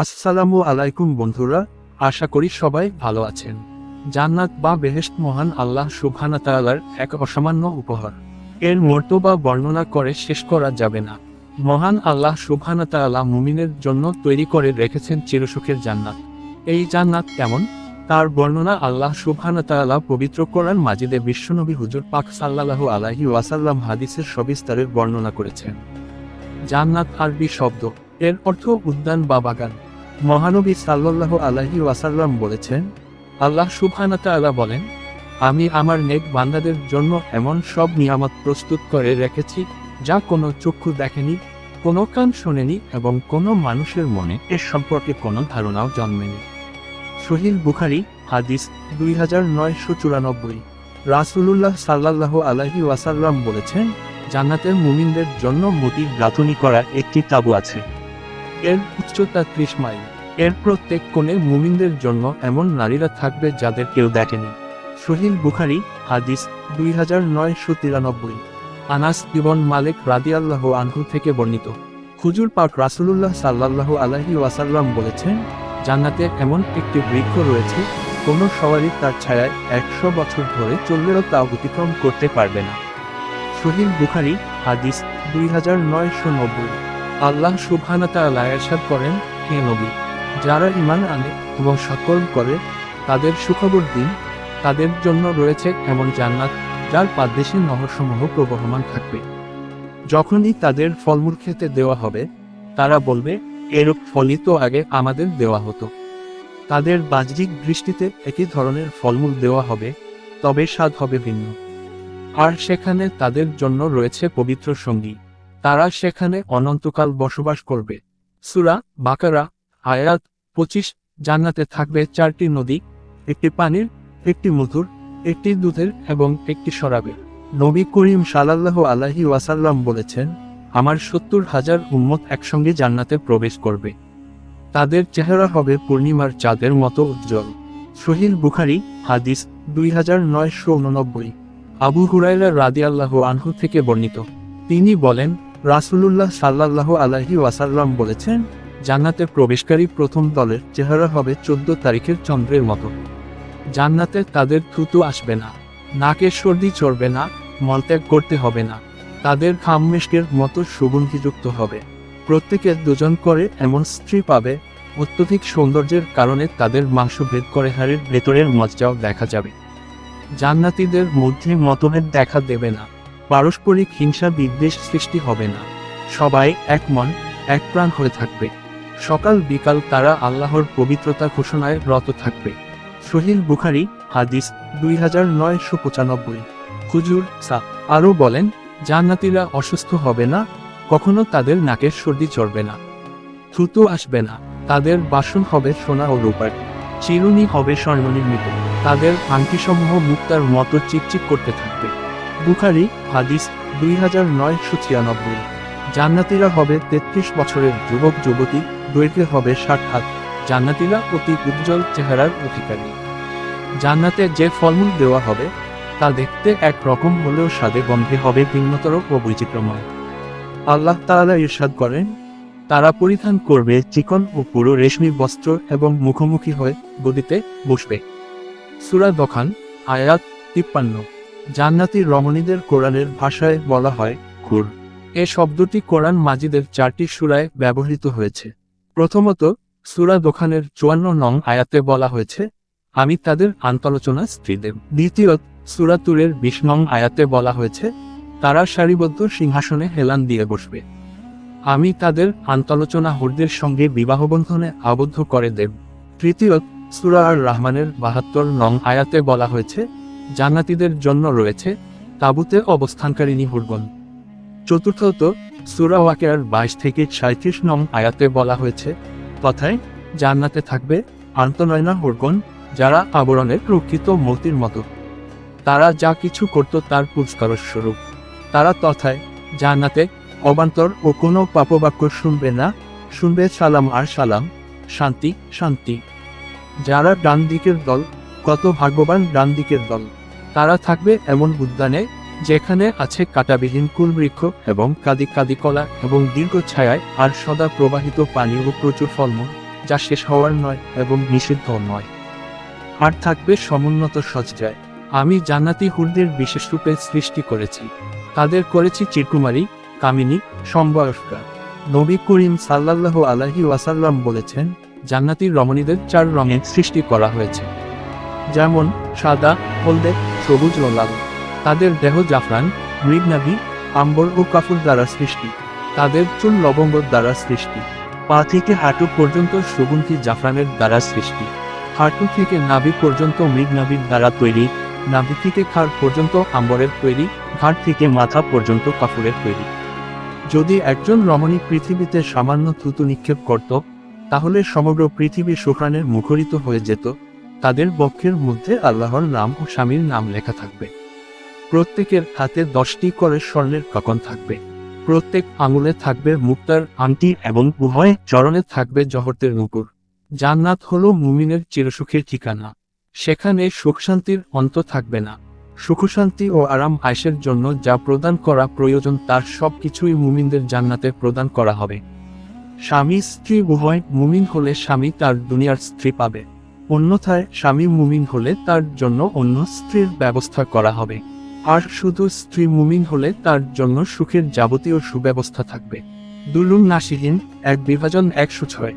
আসসালামু আলাইকুম বন্ধুরা, আশা করি সবাই ভালো আছেন। জান্নাত বা বেহেশত মহান আল্লাহ সুবহানাহু ওয়া তাআলার এক অসামান্য উপহার। এর মর্তবা বর্ণনা করে শেষ করা যাবে না। মহান আল্লাহ সুবহানাহু ওয়া তাআলা মুমিনের জন্য তৈরি করে রেখেছেন চিরসুখের জান্নাত। এই জান্নাত কেমন, তার বর্ণনা আল্লাহ সুবহানাহু ওয়া তাআলা পবিত্র কোরআন মাজিদে বিশ্বনবী হুজুর পাক সাল্লাল্লাহু আলাইহি ওয়াসাল্লাম হাদিসের সবিস্তারে বর্ণনা করেছেন। জান্নাত আরবি শব্দ, এর অর্থ উদ্যান বা বাগান। মহানবী সাল্লাল্লাহু আলাইহি ওয়াসাল্লাম বলেছেন, আল্লাহ সুবহানাহু ওয়া তাআলা বলেন, আমি আমার নেক বান্দাদের জন্য এমন সব নিয়ামত প্রস্তুত করে রেখেছি যা কোনো চক্ষু দেখেনি, কোনো কান শোনেনি এবং কোনো মানুষের মনে এর সম্পর্কে কোনো ধারণাও জন্মেনি। সহিহ বুখারী হাদিস 2994। রাসূলুল্লাহ সাল্লাল্লাহু আলাইহি ওয়াসাল্লাম বলেছেন, জান্নাতের মুমিনদের জন্য মোটির গাঁথুনি করা একটি তাঁবু আছে। এর উচ্চতা 30 মাইল। এর প্রত্যেক কোণে মুমিনদের জন্য এমন নারীরা থাকবে যাদের কেউ দেখেনি। সহিহ বুখারী হাদিস 2993। আনাস ইবন মালিক রাদিয়াল্লাহু আনহু থেকে বর্ণিত, হুজুর পাক রাসূলুল্লাহ সাল্লাল্লাহু আলাইহি ওয়াসাল্লাম বলেছেন, জান্নাতে এমন একটি বৃক্ষ রয়েছে, কোনো সওয়ারী তার ছায়ায় 100 বছর ধরে চললেও তা অতিক্রম করতে পারবে না। সহিহ বুখারী হাদিস 2990। আল্লাহ সুবহানাহু ওয়া তাআলা ইরশাদ করেন, হে নবী, যারা ঈমান আনে এবং সৎকর্ম করে তাদের সুখবর দিন, তাদের জন্য রয়েছে এমন জান্নাত যার পাদদেশে নহরসমূহ প্রবহমান থাকবে। যখনই তাদের ফলমূল খেতে দেওয়া হবে, তারা বলবে, এরূপ ফলই তো আগে আমাদের দেওয়া হতো। তাদের বাহ্যিক দৃষ্টিতে একই ধরনের ফলমূল দেওয়া হবে, তবে স্বাদ হবে ভিন্ন। আর সেখানে তাদের জন্য রয়েছে পবিত্র সঙ্গী, তারা সেখানে অনন্তকাল বসবাস করবে। সূরা বাকারা আয়াত 25। জান্নাতে থাকবে 4টি নদী, একটি পানির, একটি মধুর, একটি দুধের এবং একটি শরাবের। নবী করিম সাল্লাল্লাহু আলাইহি ওয়াসাল্লাম বলেছেন, আমার 70,000 উম্মত একসঙ্গে জান্নাতে প্রবেশ করবে। তাদের চেহারা হবে পূর্ণিমার চাঁদের মতো উজ্জ্বল। সহিহ বুখারী হাদিস 2989। আবু হুরায়রা রাদিয়াল্লাহু আনহু থেকে বর্ণিত, তিনি বলেন, রাসূলুল্লাহ সাল্লাল্লাহু আলাইহি ওয়াসাল্লাম বলেছেন, জান্নাতে প্রবেশকারী প্রথম দলের চেহারা হবে 14 তারিখের চন্দ্রের মতো। জান্নাতে তাদের থুতু আসবে না, নাকে সর্দি চড়বে না, মলত্যাগ করতে হবে না। তাদের ঘাম মিশকের মতো সুগন্ধিযুক্ত হবে। প্রত্যেকে 2 জন করে এমন স্ত্রী পাবে, অত্যধিক সৌন্দর্যের কারণে তাদের মাংস ভেদ করে হাড়ের ভেতরের মজ্জাও দেখা যাবে। জান্নাতীদের মধ্যে মতভেদ দেখা দেবে না, পারস্পরিক হিংসা বিদ্বেষ সৃষ্টি হবে না। সবাই এক মন এক প্রাণ হয়ে থাকবে। সকাল বিকাল তারা আল্লাহর পবিত্রতা ঘোষণায় রত থাকবে। সহিহ বুখারী হাদিস 2995। হুজুর সা আরও বলেন, জান্নাতীরা অসুস্থ হবে না, কখনো তাদের নাকের সর্দি চড়বে না, থুতু আসবে না। তাদের বাসন হবে সোনা ও রূপার, চিরুনি হবে স্বর্ণনির্মিত। তাদের আংটিসমূহ মুক্তার মতো চিকচিক করতে থাকবে। বুখারী হাদিস 2996। জান্নাতীরা হবে 33 বছরের যুবক যুবতী, দৈর্ঘ্যে হবে 60 হাত। জান্নাতীরা অতি উজ্জ্বল চেহারার অধিকারী। জান্নাতে যে ফলমূল দেওয়া হবে তা দেখতে এক রকম হলেও স্বাদে গন্ধে হবে ভিন্নতর ও বৈচিত্র্যময়। আল্লাহ তাআলা ইরশাদ করেন, তারা পরিধান করবে চিকন ও পুরো রেশমি বস্ত্র এবং মুখোমুখি হয়ে গদিতে বসবে। সূরা দখান আয়াত 53। জান্নাতি রমণীদের কোরআনের ভাষায় বলা হয় হুর। এ শব্দটি কোরআন মাজিদের 4টি সূরায় ব্যবহৃত হয়েছে। প্রথমত, সূরা দখানের 54 নং আয়াতে বলা হয়েছে, আমি তাদের আন্তলোচনা স্ত্রী দেব। দ্বিতীয়ত, সূরা তুরের 20 নং আয়াতে বলা হয়েছে, তারা সারিবদ্ধ সিংহাসনে হেলান দিয়ে বসবে। আমি তাদের আন্তলোচনা হুরদের সঙ্গে বিবাহবন্ধনে আবদ্ধ করে দেব। তৃতীয়ত, সূরা আর রহমানের 72 নং আয়াতে বলা হয়েছে, জান্নাতীদের জন্য রয়েছে তাঁবুতে অবস্থানকারিণী হুরগণ। চতুর্থত, সূরা ওয়াকিয়ার 22 থেকে 37 নং আয়াতে বলা হয়েছে, কথায় জান্নাতে থাকবে আন্তনয়না হুরগণ, যারা আবরণের রক্ষিত মতির মতো। তারা যা কিছু করত তার পুরস্কারস্বরূপ। তারা তথায় জান্নাতে অবান্তর ও কোনো পাপবাক্য শুনবে না, শুনবে সালাম আর সালাম, শান্তি শান্তি। যারা ডান দিকের দল, কত ভাগ্যবান ডান দিকের দল। তারা থাকবে এমন উদ্যানে যেখানে আছে কাঁটাবিহীন কুলবৃক্ষ এবং কাদি কাদি কলা এবং দীর্ঘ ছায়ায় আর সদা প্রবাহিত পানি ও প্রচুর ফলমূল। যা শেষ হওয়ার নয় এবং নিষিদ্ধ নয়। আর থাকবে সমুন্নত সজ্জায়। আমি জান্নাতি হুরদের বিশেষ রূপে সৃষ্টি করেছি। তাদের করেছি চিরকুমারী, কামিনী, সম্বয়স্কা। নবী করিম সাল্লাল্লাহু আলাইহি ওয়াসাল্লাম বলেছেন, জান্নাতি রমণীদের 4 রঙে সৃষ্টি করা হয়েছে, যেমন সাদা, হলদে, সবুজ ও লাল। তাদের দেহ জাফরান, মৃগনাভি, আম্বর ও কাফুর দ্বারা সৃষ্টি। তাদের চুল লবঙ্গ দ্বারা সৃষ্টি। পা থেকে হাঁটু পর্যন্ত সুগন্ধি জাফরানের দ্বারা সৃষ্টি। হাঁটু থেকে নাভি পর্যন্ত মৃগনাভির দ্বারা তৈরি। নাভি থেকে ঘাড় পর্যন্ত আম্বরের তৈরি। ঘাড় থেকে মাথা পর্যন্ত কাফুরের তৈরি। যদি একজন রমণী পৃথিবীতে সামান্য থুতু নিক্ষেপ করত, তাহলে সমগ্র পৃথিবী সুঘ্রাণে মুখরিত হয়ে যেত। তাদের বক্ষের মধ্যে আল্লাহর নাম ও স্বামীর নাম লেখা থাকবে। প্রত্যেকের হাতে 10টি করে স্বর্ণের ককন থাকবে। প্রত্যেক আঙুলে থাকবে মুক্তার আংটি এবং উভয় চরণে থাকবে জহরতের নূপুর। জান্নাত হলো মুমিনের চিরসুখের ঠিকানা। সেখানে সুখ শান্তির অন্ত থাকবে না। সুখশান্তি ও আরাম আয়েশের জন্য যা প্রদান করা প্রয়োজন তার সবকিছুই মুমিনদের জান্নাতে প্রদান করা হবে। স্বামী স্ত্রী উভয় মুমিন হলে স্বামী তার দুনিয়ার স্ত্রী পাবে, অন্যথায় স্বামী মুমিন হলে তার জন্য অন্য স্ত্রীর ব্যবস্থা করা হবে। আর শুধু স্ত্রী মুমিন হলে তার জন্য সুখের যাবতীয় সুব্যবস্থা থাকবে। দুলুম নাসিহীন 1 বিভাজন 106।